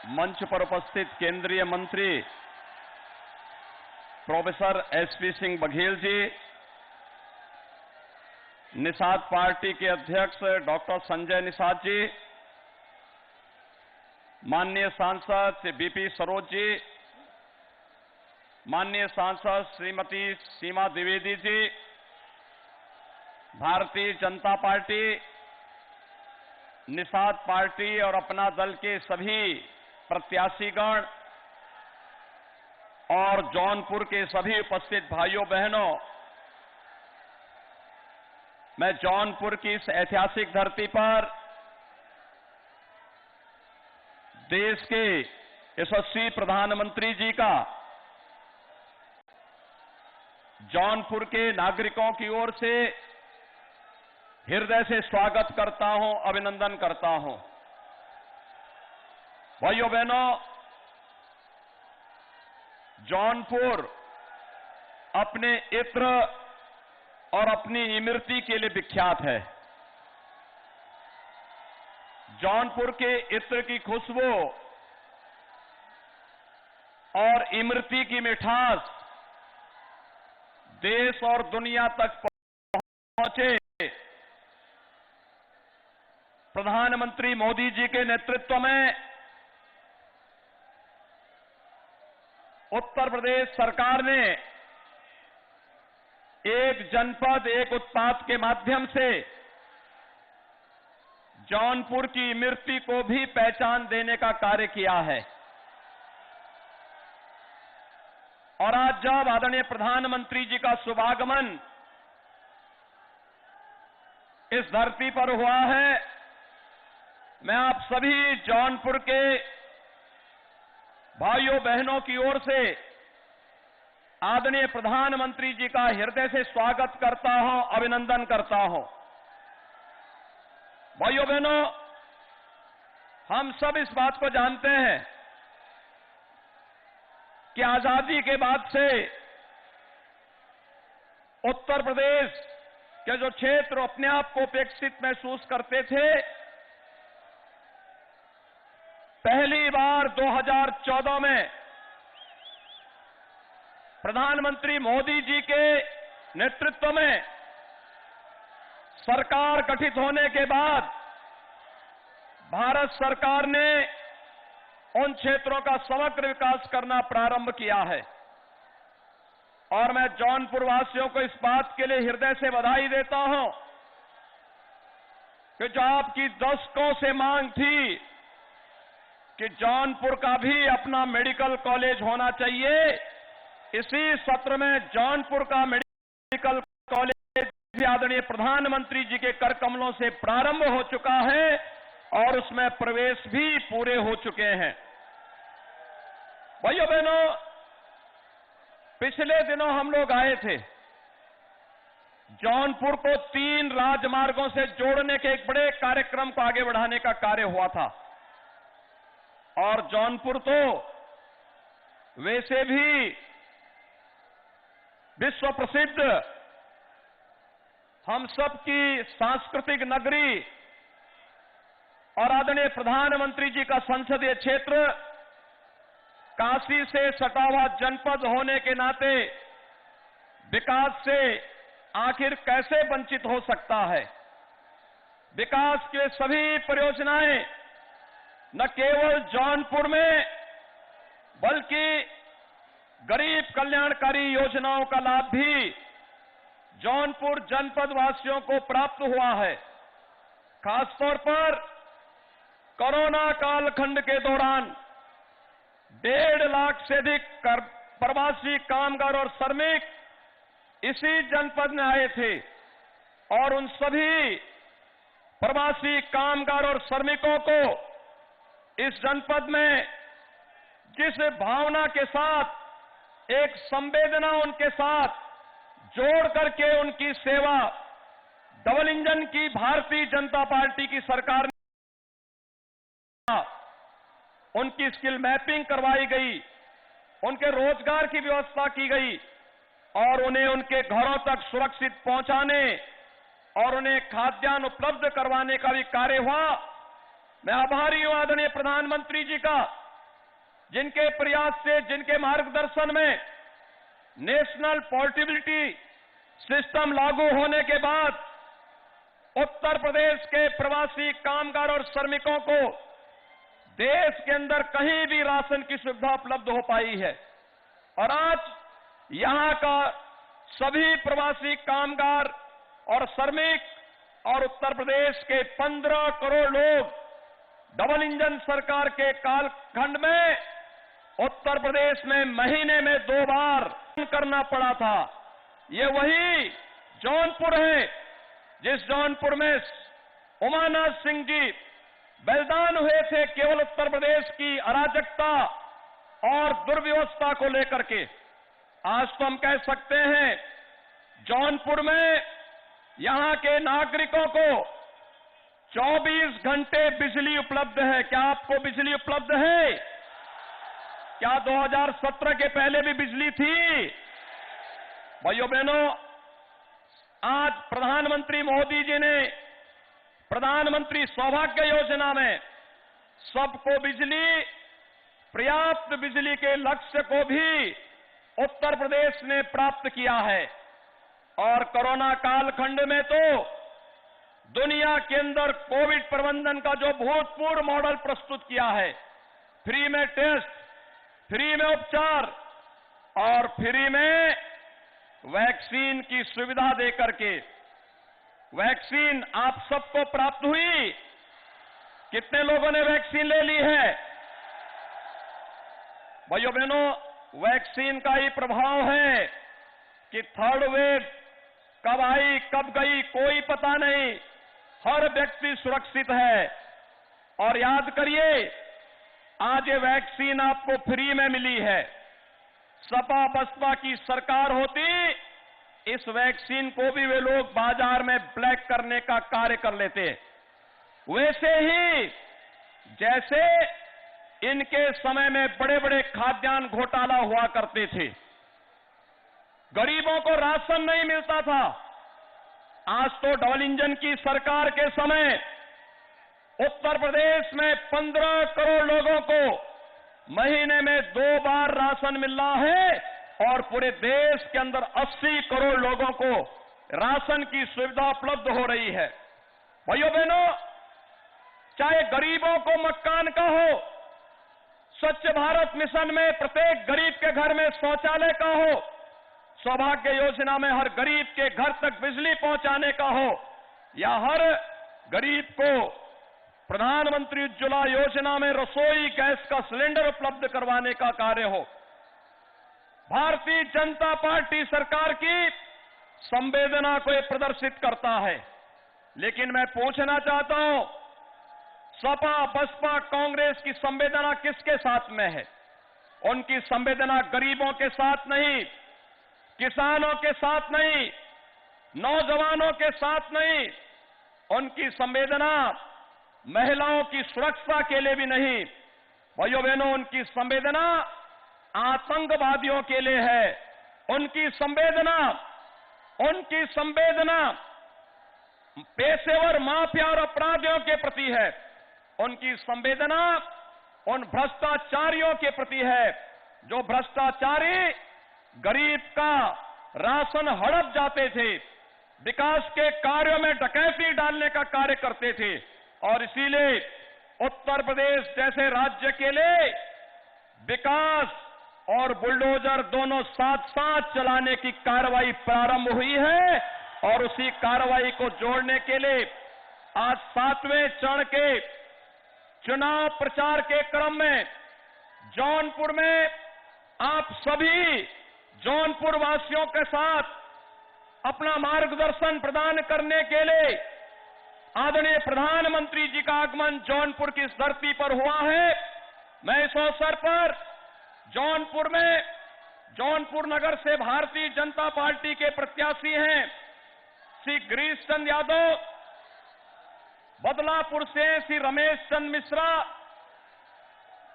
मंच पर उपस्थित केंद्रीय मंत्री professor SP Singh Baghel ji, Nishad party के अध्यक्ष डॉक्टर संजय निषाद जी, माननीय सांसद श्री बीपी सरोज जी, माननीय सांसद श्रीमती सीमा द्विवेदी जी, भारतीय जनता पार्टी, निषाद पार्टी और अपना दल के सभी प्रत्याशीगण और जौनपुर के सभी उपस्थित भाइयों बहनों, मैं जौनपुर की इस ऐतिहासिक धरती पर देश के यशस्वी प्रधानमंत्री जी का जौनपुर के नागरिकों की ओर से हृदय से स्वागत करता हूं, अभिनंदन करता हूं। भाइयों बहनों, जौनपुर अपने इत्र और अपनी इमरती के लिए विख्यात है। जौनपुर के इत्र की खुशबू और इमरती की मिठास देश और दुनिया तक पहुंचे प्रधानमंत्री मोदी जी के नेतृत्व में उत्तर प्रदेश सरकार ने एक जनपद एक उत्पाद के माध्यम से जौनपुर की इमरती को भी पहचान देने का कार्य किया है। और आज जब आदरणीय प्रधानमंत्री जी का शुभागमन इस धरती पर हुआ है, मैं आप सभी जौनपुर के भाइयों बहनों की ओर से आदरणीय प्रधानमंत्री जी का हृदय से स्वागत करता हूं, अभिनंदन करता हूं। भाइयों बहनों, हम सब इस बात को जानते हैं कि आजादी के बाद से उत्तर प्रदेश के जो क्षेत्र अपने आप को उपेक्षित महसूस करते थे, पहली बार 2014 में प्रधानमंत्री मोदी जी के नेतृत्व में सरकार गठित होने के बाद भारत सरकार ने उन क्षेत्रों का समग्र विकास करना प्रारंभ किया है। और मैं जौनपुर वासियों को इस बात के लिए हृदय से बधाई देता हूं कि जो आपकी दशकों से मांग थी कि जौनपुर का भी अपना मेडिकल कॉलेज होना चाहिए, इसी सत्र में जौनपुर का मेडिकल कॉलेज भी आदरणीय प्रधानमंत्री जी के कर कमलों से प्रारंभ हो चुका है और उसमें प्रवेश भी पूरे हो चुके हैं। भाइयों बहनों, पिछले दिनों हम लोग आए थे। जौनपुर को 3 राजमार्गों से जोड़ने के एक बड़े कार्यक्रम को आगे बढ़ाने का कार्य हुआ था। और जौनपुर तो वैसे भी विश्व प्रसिद्ध हम सबकी सांस्कृतिक नगरी और आदरणीय प्रधानमंत्री जी का संसदीय क्षेत्र काशी से सटा हुआ जनपद होने के नाते विकास से आखिर कैसे वंचित हो सकता है। विकास के सभी परियोजनाएं न केवल जौनपुर में बल्कि गरीब कल्याणकारी योजनाओं का लाभ भी जौनपुर जनपद वासियों को प्राप्त हुआ है। खासतौर पर कोरोना कालखंड के दौरान 1.5 लाख से अधिक प्रवासी कामगार और श्रमिक इसी जनपद में आए थे और उन सभी प्रवासी कामगार और श्रमिकों को इस जनपद में जिस भावना के साथ, एक संवेदना उनके साथ जोड़ करके उनकी सेवा डबल इंजन की भारतीय जनता पार्टी की सरकार ने उनकी स्किल मैपिंग करवाई गई, उनके रोजगार की व्यवस्था की गई और उन्हें उनके घरों तक सुरक्षित पहुंचाने और उन्हें खाद्यान्न उपलब्ध करवाने का भी कार्य हुआ। मैं आभारी हूं आदरणीय प्रधानमंत्री जी का जिनके प्रयास से, जिनके मार्गदर्शन में नेशनल पोर्टेबिलिटी सिस्टम लागू होने के बाद उत्तर प्रदेश के प्रवासी कामगार और श्रमिकों को देश के अंदर कहीं भी राशन की सुविधा उपलब्ध हो पाई है। और आज यहां का सभी प्रवासी कामगार और श्रमिक और उत्तर प्रदेश के 15 करोड़ लोग डबल इंजन सरकार के कालखंड में उत्तर प्रदेश में महीने में 2 बार करना पड़ा था। ये वही जौनपुर है जिस जौनपुर में उमानाथ सिंह जी बलिदान हुए थे केवल उत्तर प्रदेश की अराजकता और दुर्व्यवस्था को लेकर के। आज तो हम कह सकते हैं जौनपुर में यहां के नागरिकों को 24 घंटे बिजली उपलब्ध है। क्या आपको बिजली उपलब्ध है? क्या 2017 के पहले भी बिजली थी? भाइयों बहनों, आज प्रधानमंत्री मोदी जी ने प्रधानमंत्री सौभाग्य योजना में सबको बिजली, पर्याप्त बिजली के लक्ष्य को भी उत्तर प्रदेश ने प्राप्त किया है। और कोरोना कालखंड में तो दुनिया के अंदर कोविड प्रबंधन का जो भूतपूर्व मॉडल प्रस्तुत किया है, फ्री में टेस्ट, फ्री में उपचार और फ्री में वैक्सीन की सुविधा देकर के, वैक्सीन आप सबको प्राप्त हुई? कितने लोगों ने वैक्सीन ले ली है? भाइयों बहनों, वैक्सीन का ही प्रभाव है कि थर्ड वेव कब आई कब गई कोई पता नहीं, हर व्यक्ति सुरक्षित है। और याद करिए, आज ये वैक्सीन आपको फ्री में मिली है। सपा बसपा की सरकार होती, इस वैक्सीन को भी वे लोग बाजार में ब्लैक करने का कार्य कर लेते। वैसे ही जैसे इनके समय में बड़े बड़े खाद्यान्न घोटाला हुआ करते थे, गरीबों को राशन नहीं मिलता था। आज तो डबल इंजन की सरकार के समय उत्तर प्रदेश में 15 करोड़ लोगों को महीने में 2 बार राशन मिल रहा है और पूरे देश के अंदर 80 करोड़ लोगों को राशन की सुविधा उपलब्ध हो रही है। भाइयों बहनों, चाहे गरीबों को मकान का हो, स्वच्छ भारत मिशन में प्रत्येक गरीब के घर में शौचालय का हो, सौभाग्य योजना में हर गरीब के घर तक बिजली पहुंचाने का हो, या हर गरीब को प्रधानमंत्री उज्ज्वला योजना में रसोई गैस का सिलेंडर उपलब्ध करवाने का कार्य हो, भारतीय जनता पार्टी सरकार की संवेदना को ये प्रदर्शित करता है। लेकिन मैं पूछना चाहता हूं, सपा बसपा कांग्रेस की संवेदना किसके साथ में है? उनकी संवेदना गरीबों के साथ नहीं, किसानों के साथ नहीं, नौजवानों के साथ नहीं, उनकी संवेदना महिलाओं की सुरक्षा के लिए भी नहीं। भाइयों बहनों, उनकी संवेदना आतंकवादियों के लिए है। उनकी संवेदना पेशेवर माफिया और अपराधियों के प्रति है। उनकी संवेदना उन भ्रष्टाचारियों के प्रति है जो भ्रष्टाचारी गरीब का राशन हड़प जाते थे, विकास के कार्यों में डकैती डालने का कार्य करते थे। और इसीलिए उत्तर प्रदेश जैसे राज्य के लिए विकास और बुलडोजर दोनों साथ साथ चलाने की कार्रवाई प्रारंभ हुई है। और उसी कार्रवाई को जोड़ने के लिए आज 7वें चरण के चुनाव प्रचार के क्रम में जौनपुर में आप सभी जौनपुर वासियों के साथ अपना मार्गदर्शन प्रदान करने के लिए आदरणीय प्रधानमंत्री जी का आगमन जौनपुर की इस धरती पर हुआ है। मैं इस अवसर पर जौनपुर में, जौनपुर नगर से भारतीय जनता पार्टी के प्रत्याशी हैं श्री गिरीश चंद यादव, बदलापुर से श्री रमेश चंद मिश्रा,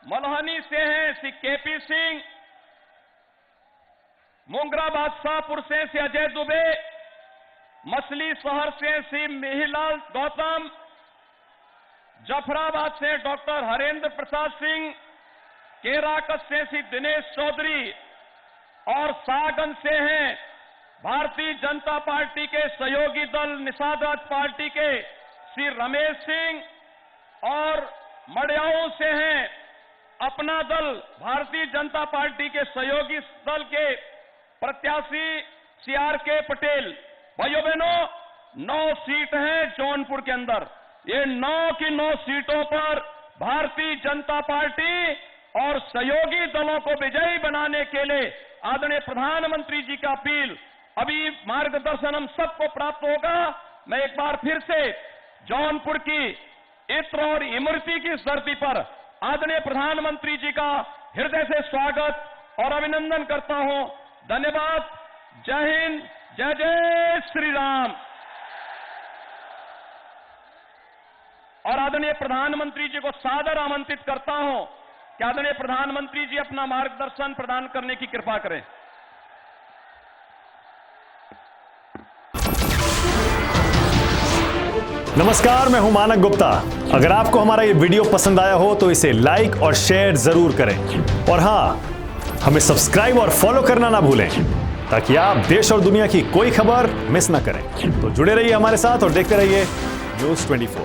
मलहनी से हैं श्री केपी सिंह, मोंगरा बादशाहपुर से श्री अजय दुबे, मछली शहर से श्री मिहिलाल गौतम, जफराबाद से डॉक्टर हरेंद्र प्रसाद सिंह, केराकस्से से दिनेश चौधरी और सागंज से हैं भारतीय जनता पार्टी के सहयोगी दल निषाद पार्टी के श्री रमेश सिंह और मडियाओं से हैं अपना दल भारतीय जनता पार्टी के सहयोगी दल के प्रत्याशी CRK पटेल। भाइयों बहनों, 9 सीट हैं जौनपुर के अंदर। ये 9 की 9 सीटों पर भारतीय जनता पार्टी और सहयोगी दलों को विजयी बनाने के लिए आदरणीय प्रधानमंत्री जी का अपील, अभी मार्गदर्शन हम सबको प्राप्त होगा। मैं एक बार फिर से जौनपुर की इत्र और इमरती की इस धरती पर आदरणीय प्रधानमंत्री जी का हृदय से स्वागत और अभिनंदन करता हूं। धन्यवाद। जय हिंद, जय जय श्री राम। और आदरणीय प्रधानमंत्री जी को सादर आमंत्रित करता हूं कि आदरणीय प्रधानमंत्री जी अपना मार्गदर्शन प्रदान करने की कृपा करें। नमस्कार, मैं हूं मानक गुप्ता। अगर आपको हमारा ये वीडियो पसंद आया हो तो इसे लाइक और शेयर जरूर करें और हां, हमें सब्सक्राइब और फॉलो करना ना भूलें ताकि आप देश और दुनिया की कोई खबर मिस ना करें। तो जुड़े रहिए हमारे साथ और देखते रहिए News 24।